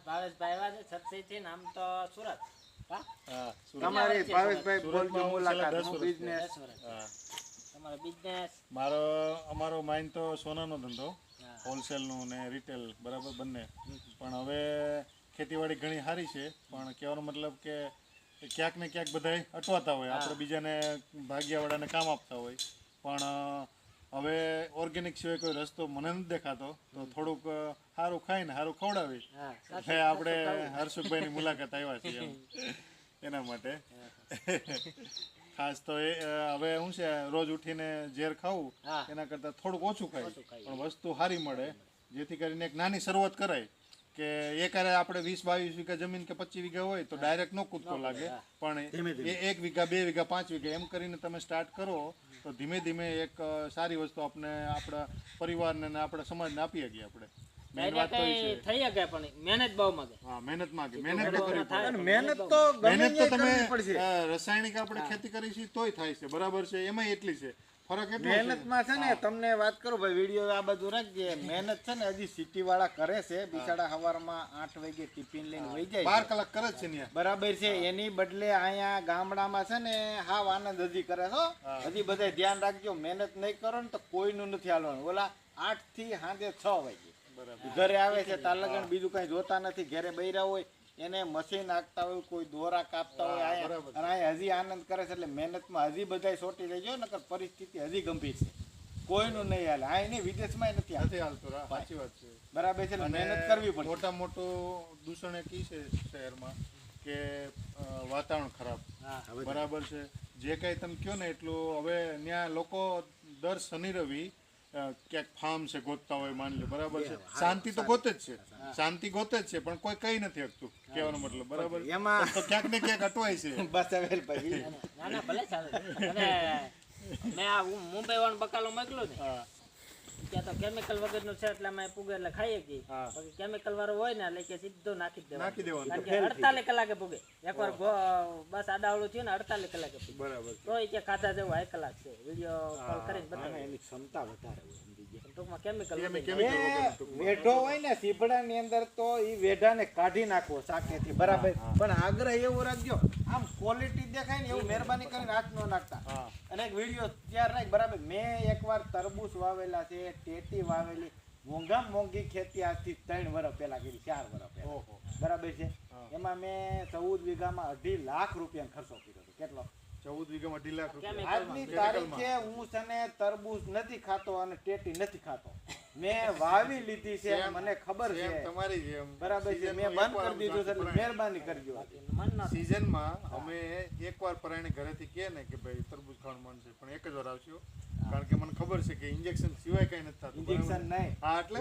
ભાવેશભાઈ આવ્યા છે સત્સંગથી ને આમ તો સુરત. હા તમારી ભાવેશભાઈ સુરતમાં હું છેલ્લા 10 વર્ષ બિઝનેસ હા તમારો બિઝનેસ. અમારો માઇન તો સોનાનો ધંધો હોલસેલનું ને રિટેલ બરાબર બંને પણ હવે ખેતીવાડી ઘણી સારી છે પણ કહેવાનો મતલબ કે ક્યાંક ને ક્યાંક બધાય અટવાતા હોય આપણે બીજાને ભાગ્યવાળાને કામ આપતા હોય પણ હવે ઓર્ગેનિક સિવાય કોઈ રસ્તો મને નથી દેખાતો તો થોડુંક સારું ખાઈને સારું ખવડાવી એટલે આપણે હર્ષુભાઈની મુલાકાત આવ્યા છીએ એના માટે ખાસ તો એ હવે શું છે રોજ ઉઠીને ઝેર ખાવું એના કરતાં થોડુંક ઓછું ખાય પણ વસ્તુ સારી મળે જેથી કરીને એક નાની શરૂઆત કરાય કે એકારે આપણે 20-22 વીઘા જમીન કે 25 વીઘા હોય તો ડાયરેક્ટ નો કૂદકો લાગે પણ 1 વીઘા 2 વીઘા 5 વીઘા એમ કરીને તમે સ્ટાર્ટ કરો તો ધીમે ધીમે એક સારી વસ્તુ આપણે આપણા પરિવારને અને આપણા સમાજને આપી શકીએ આપણે મેન વાત તો એ છે થઈ શકે પણ મહેનત બહુ માંગે. હા મહેનત માંગે મહેનત તો કરવી પડે મહેનત તો તમે રાસાયણિક આપણે ખેતી કરી છે તોય થાય છે બરાબર છે એમાં એટલી છે ફરક એટલો છે મહેનતમાં છે ને તમને વાત કરું ભાઈ વિડીયો આ બધું રાખજે મહેનત છે ને હજી સિટી વાળા કરે છે બિચારા સવારમાં 8 વાગે ટિફિન લઈને વહી જાય 12 કલાક કરે જ છે ને બરાબર છે એની બદલે અહીંયા ગામડામાં છે ને હાવ આનંદ હજી કરે છો હજી બધા ધ્યાન રાખજો મહેનત નહીં કરો ને તો કોઈનું નથી હાલવાનું ઓલા 8 થી સાંજે 6 વાગે ઘરે આવે છે તાલગણ બીજું કઈ જોતા નથી ઘરે બૈરા હોય એને મશીન હાંકતા હોય કોઈ દોરા કાપતા હોય અને આ હજી આનંદ કરે છે એટલે મહેનતમાં હજી બધા સોટી રહી ગયો નકર પરિસ્થિતિ હજી ગંભીર છે કોઈનું નહીં હાલે આ નહીં વિદેશમાં નથી હાલતું સાચી વાત છે બરાબર છે મહેનત કરવી પડે મોટા મોટું દૂષણ એ કી છે શહેરમાં કે વાતાવરણ ખરાબ બરાબર છે જે કાંઈ તમે કહો ને એટલું હવે ત્યાં લોકો દર શનિ રવિ ક્યાંક ફાર્મ છે ગોતતા હોય માની લો બરાબર છે શાંતિ તો ગોતે જ છે શાંતિ ગોતે જ છે પણ કોઈ કઈ નથી શકતું કહેવાનો મતલબ બરાબર એમાં તો ક્યાંક ને ક્યાંક અટવાય છે બસ હવે ભાઈ ના ના ભલે ચાલે. અને મેં આ મુંબઈ વાળો બકાલો મોકલ્યો ને ત્યાં તો કેમિકલ વગરનું છે એટલે અમે પૂગે એટલે ખાઈએ છીએ બાકી કેમિકલ વાળો હોય ને એટલે કે સીધો નાખી દેવાનું કારણ કે 48 કલાકે પૂગે એકવાર બસ આડાવડું થયું ને 48 કલાકે પૂગે બરાબર તો એ કે ખાધા જેવું 1 કલાક છે વિડીયો કોલ કરીને બતાવે એની ક્ષમતા વધારે હોય ટૂંકમાં કેમિકલ વેઢો હોય ને સીભડા ની અંદર તો ઈ વેઢાને કાઢી નાખવો શાકેથી બરાબર પણ આગ્રહ એવું રાખજો આમ ક્વોલિટી દેખાય ને એવું મહેરબાની કરીને હાથ ન નાખતા અને એક વિડીયો તૈયાર રાખ બરાબર મેં એકવાર તરબૂચ વાવેલા છે ટેટી વાવેલી મોંઘી ખેતી આજથી 3 વર્ષ પહેલા કરી 4 વર્ષ પહેલા બરાબર છે એમાં મેં 14 વીઘામાં 2.5 લાખ રૂપિયાનો ખર્ચો કર્યો હતો કેટલો 14 વીઘામાં 2.5 લાખ રૂપિયા આજની તારીખે હું છે ને તરબૂચ નથી ખાતો અને ટેટી નથી ખાતો મેં વાવી લીધી છે મને ખબર છે તમારી જેમ બરાબર છે મેં બંધ કરી દીધું છે એટલે મહેરબાની કરજો સીઝનમાં અમે એકવાર પરાયણે ઘરેથી કહે ને કે ભાઈ તરબૂચ ખાવાનું મન છે પણ એક જ વાર આવશું કારણ કે મને ખબર છે કે ઇન્જેક્શન સિવાય કઈ નથી થતું ઇન્જેક્શન નહીં હા એટલે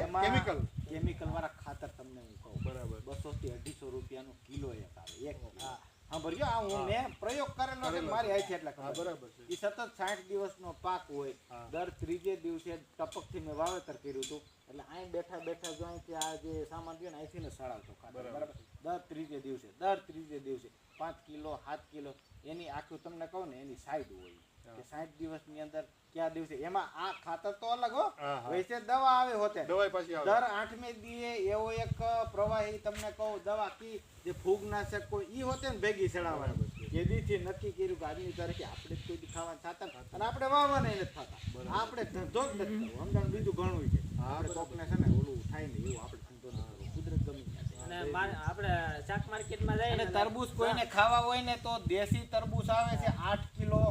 કેમિકલ વાળા ખાતર તમને હું કહું બરાબર 200 થી 250 રૂપિયાનો કિલો એક આવે એક હા ભરજો આ હું મેં પ્રયોગ કરેલો છે મારી આઈ છે એટલે બરાબર છે એ સતત 60 દિવસનો પાક હોય દર ત્રીજે દિવસે ટપકથી મેં વાવેતર કર્યું હતું એટલે અહીં બેઠા જો અહીંથી આ જે સામાન રહ્યો ને અહીંથી ને સળાવતો ખાતર બરાબર દર ત્રીજે દિવસે 5 કિલો 7 કિલો એની આખું તમને કહું ને એની સાઈડ હોય કે 60 દિવસની અંદર કયા દિવસે એમાં આ ખાતર તો અલગ હો વૈસે દવા આવે હોતે દવાઈ પાછી આવે દર 8મે દીએ એવો એક પ્રવાહી તમને કહું દવા કી જે ફૂગનાશક કોઈ ઈ હોતે ને ભેગી ચડાવવાની જેદીથી નક્કી કર્યું કે આજની તારીખે આપણે કોઈ દી ખાવાનું થતા અને આપણે વાવવાના નથી થતા આપણે ધંધો જ નથી કરવો સમજણ બીજું ઘણું છે આપણે કોકને છે ને ઓલું થાય ને એવું આપણે ધંધો ન કરવો કુદરત ગમી અને આપણે શાક માર્કેટમાં જઈએ અને તરબૂચ કોઈને ખાવા હોય ને તો દેશી તરબૂચ આવે છે 8 કિલો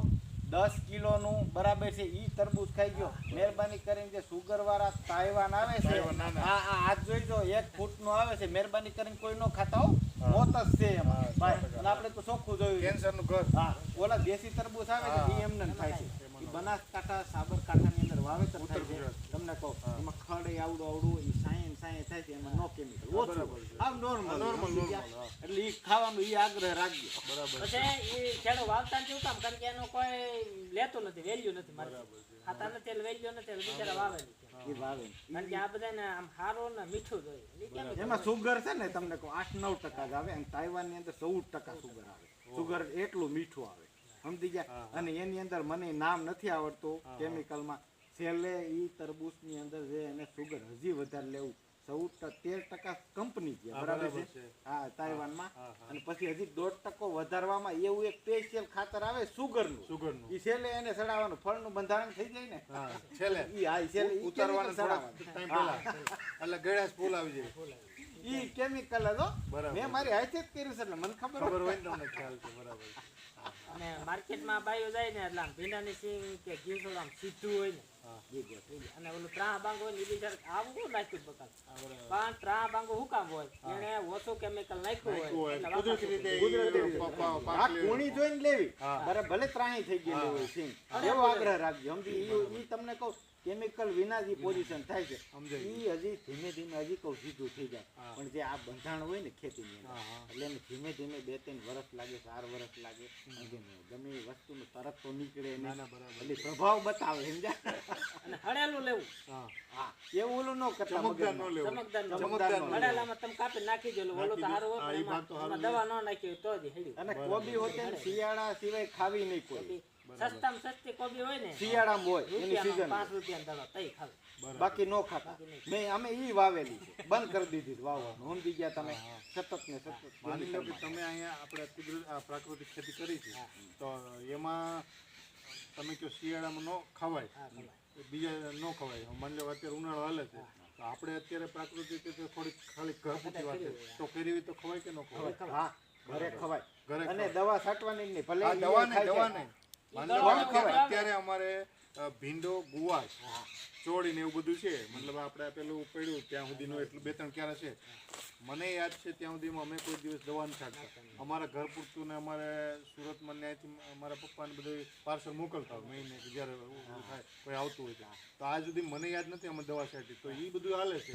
10 કિલોનું બરાબર છે ઈ તરબૂચ ખાઈ ગયો મહેરબાની કરીને જે સુગર વાળા તાઇવાન આવે છે આ હાથ જોઈજો 1 ફૂટનો આવે છે મહેરબાની કરીને કોઈ નો ખાતા હો મોત જ છે એમાં ભાઈ અને આપણે તો ચોખ્ખું જોયું કેન્સરનું ઘર હા ઓલા દેશી તરબૂચ આવે છે ઈ એમને થાય છે ઈ બનાસકાંઠા સાબરકાંઠાની અંદર વાવેતર થાય છે તમને કહું એમાં ખડ આવડું ઈ સાયન થાય છે એમાં નો કેમિકલ ઓછું આમ નોર્મલ એટલે ઈ ખાવાનું ઈ આગ્રહ રાખજો બરાબર પછી એ ખેડો વાવતા કેવું કામ કારણ કે એનો કોઈ લેતું નથી વેલ્યુ નથી મારે ખાતા નથી એટલે વેલ્યુ નથી એટલે બિચારા વાવેલી ઈ વાવે કારણ કે આ બધાને આમ સારું ને મીઠું જોઈએ એમાં સુગર છે ને તમને કહું 8-9% જ આવે અને તાઇવાનની અંદર 14% સુગર આવે સુગર એટલું મીઠું આવે સમજી ગયા અને એની અંદર મને નામ નથી આવડતું કેમિકલમાં છેલ્લે ઈ તરબૂચની અંદર જે એને સુગર હજી વધારે લેવું 13% કંપની છે, બરાબર છે? હા, તાઇવાનમાં. અને પછી હજી 1% વધારવામાં એવું એક સ્પેશિયલ ખાતર આવે સુગરનું. ઈ છેલ્લે એને સડાવવાનું, ફળનું બંધારણ થઈ જાય ને છેલ્લે ઈ હા ઈ છેલ્લે ઈ ઉતારવાનું chemical ટાઈમ પહેલા એટલે ગળાશ ફૂલ આવી જાય. ઈ કેમિકલ જ હો. બરાબર. મેં મારી હાથે જ કર્યું છે એટલે મને ખબર ખબર હોય ને તમને ખ્યાલ છે. બરાબર. અને માર્કેટમાં બાયો જાય ને એટલે આમ ભીંડાની સિંગ કે જીવસોડ આમ સીધું હોય ને અને ઓલું ત્રા બાંગ હોય ને એ બિચાર આવું નાખ્યું બકાલ પણ ત્રા બાંગો હું કામ હોય એને ઓછું કેમિકલ નાખ્યું હોય એટલે કુદરતી રીતે કુદરતી રીતે. આ કુણી જોઈને લેવી, બરાબર, ભલે ત્રાહી થઈ ગયેલી હોય સિંગ, એવો આગ્રહ રાખજો. સમજી? ઈ તમને કહું કેમિકલ વિના જે પોઝિશન થાય છે ઈ હજી ધીમે ધીમે હજી કહું સીધું થઈ જાય. પણ જે આ બંધાણ હોય ને ખેતીની અંદર એટલે એને ધીમે ધીમે 2-3 વર્ષ લાગે, 4 વર્ષ લાગે. ગમે એ વસ્તુનું તરત તો નીકળે નહીં, એટલે પ્રભાવ બતાવે. સમજ્યા? અને હળેલું લેવું. હા, એવું ઓલું ન કરતા. ચમકદાર ન લેવું. ચમકદાર હળેલામાં તમે કાપી નાખી દો, ઓલું તો સારું હોય પણ એમાં દવા ન નાખી હોય તો જ હેડ્યું. અને કોબી હોતે ને શિયાળા સિવાય ખાવી નહીં કોઈ. સસ્તામાં સસ્તી કોબી હોય ને શિયાળામાં હોય એની સીઝન, 5 રૂપિયા દવા તઈ ખાવ. બાકી નો ખાતા. અમે ઈ વાવેલી છે, બંધ કરી દીધી છે વાવવાનું. સમજી ગયા તમે? સતત ને સતત. માની લો કે તમે અહીંયા આપણે પ્રાકૃતિક ખેતી કરી છે તો એમાં તમે કહો શિયાળામાં ન ખવાય, બીજા ન ખવાય. માની લો અત્યારે ઉનાળો હાલે છે તો આપણે અત્યારે પ્રાકૃતિક રીતે થોડીક ખાલી ઘર પૂરતી વાત છે તો કેરી તો ખવાય કે ન ખવાય? હા, ઘરે ખવાય. ઘરે અને દવા છાંટવાની જ નહીં, ભલે આ ઈ દવા ખાય નહીં, છે. દવા નહીં. માની લો કે અત્યારે અમારે ભીંડો, ગુવાર, ચોળી ને એવું બધું છે. મતલબ આપણે પેલું પડ્યું ત્યાં સુધીનું એટલું 2-3 ક્યારે છે. મને યાદ છે ત્યાં સુધીમાં અમે કોઈ દિવસ દવા નથી છાંટતા. અમારા ઘર પૂરતું ને અમારે સુરતમાં ત્યાંથી અમારા પપ્પાને બધું પાર્સલ મોકલતા હોય મહિને કે જ્યારે થાય કોઈ આવતું હોય તો આજ સુધી મને યાદ નથી અમે દવા છાંટી. તો એ બધું હાલે છે.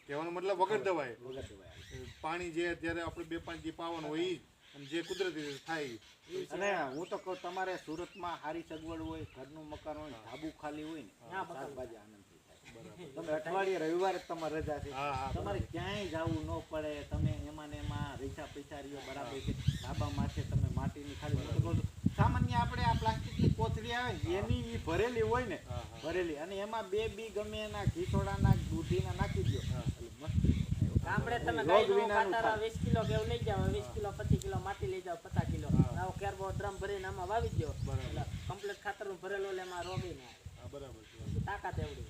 કહેવાનો મતલબ વગર દવાએ પાણી જે જ્યારે આપણે 2-5 દી પાવાનું હોય ઈ અને જે કુદરતી રીતે થાય. અને હું તો કહું તમારે સુરતમાં સારી સગવડ હોય, ઘરનું મકાન હોય, ધાબુ ખાલી હોય ને, શાકભાજી આનંદથી થાય. તમે અઠવાડિયે રવિવારે તમારે રજા છે, તમારે ક્યાંય જવું ન પડે. તમે એમાં ને એમાં પૈસા રહ્યો બરાબર છે. ધાબા માથે તમે માટીની ખાલી, હું તો કહું છું સામાન્ય આપણે આ પ્લાસ્ટિકની કોથળી આવે ને એની ઈ ભરેલી હોય ને, ભરેલી, અને એમાં 2 બી ગમે એના ઘીસોડાના દૂધીના નાખી દો એટલે મસ્ત. ગામડે તમે ગાયનું ખાતર 20 કિલો કે એવું લઈ જાવ, 20 કિલો 25 કિલો માટી લઈ જાવ, 50 કિલો આવો કેરબો ડ્રમ ભરીને આમાં વાવી દો એટલે કમ્પ્લીટ ખાતરનું ભરેલું એટલે એમાં રોગી ના આવે. બરાબર છે. તાકાત એવડી.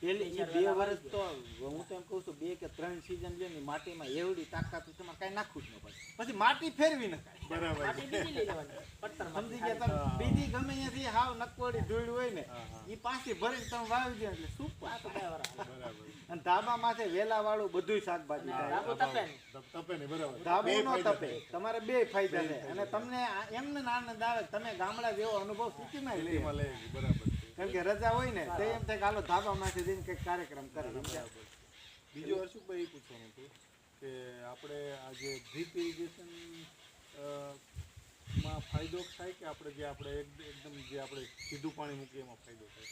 પેલી 2 વર્ષ તો હું તો એમ કહું છું 2 કે 3 સીઝન લે ને માટીમાં એવડી તાકાત તમારે કાંઈ નાખવું જ ન પડે. પછી માટી ફેરવી નખાય. બરાબર. માટી બીજી લઈ લેવાની પથ્થરમાં. સમજી ગયા તમે? બીજી ગમે ત્યાંથી હાવ નકવડી ધૂળ હોય ને એ પાછી ભરીને તમે વાવી દો એટલે શું આ તો બે વાર બરાબર. અને ધાબા માથે વેલા વાળું બધું શાકભાજી થાય. ધાબુ તપે ને. તપે ને બરાબર. ધાબુ નો તપે. તમારે 2 ફાયદા છે. અને તમને એમને આનંદ આવે, તમે ગામડા જેવો અનુભવ સિટીમાં લે. એમાં લે બરાબર. કારણ કે રજા હોય ને તો એમ થાય કે હાલો ધાબા માથે જઈને કંઈક કાર્યક્રમ કરે. બીજું હર્ષુભાઈ એ પૂછવાનું હતું કે આપણે આ જે ડ્રીપ ઇરિગેશન માં ફાયદો થાય કે આપણે જે આપણે એકદમ જે આપણે સીધું પાણી મૂકીએ એમાં ફાયદો થાય?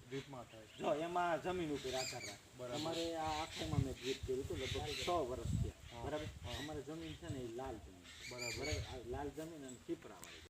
ડ્રીપમાં થાય. જો એમાં જમીન ઉપર આધાર રાખે. અમારે આ આખામાં મેં ડ્રીપ કર્યું હતું લગભગ 6 વર્ષ થયા. બરાબર. અમારે જમીન છે ને એ લાલ જમીન. બરાબર. લાલ જમીન અને ટીપરાવાળી.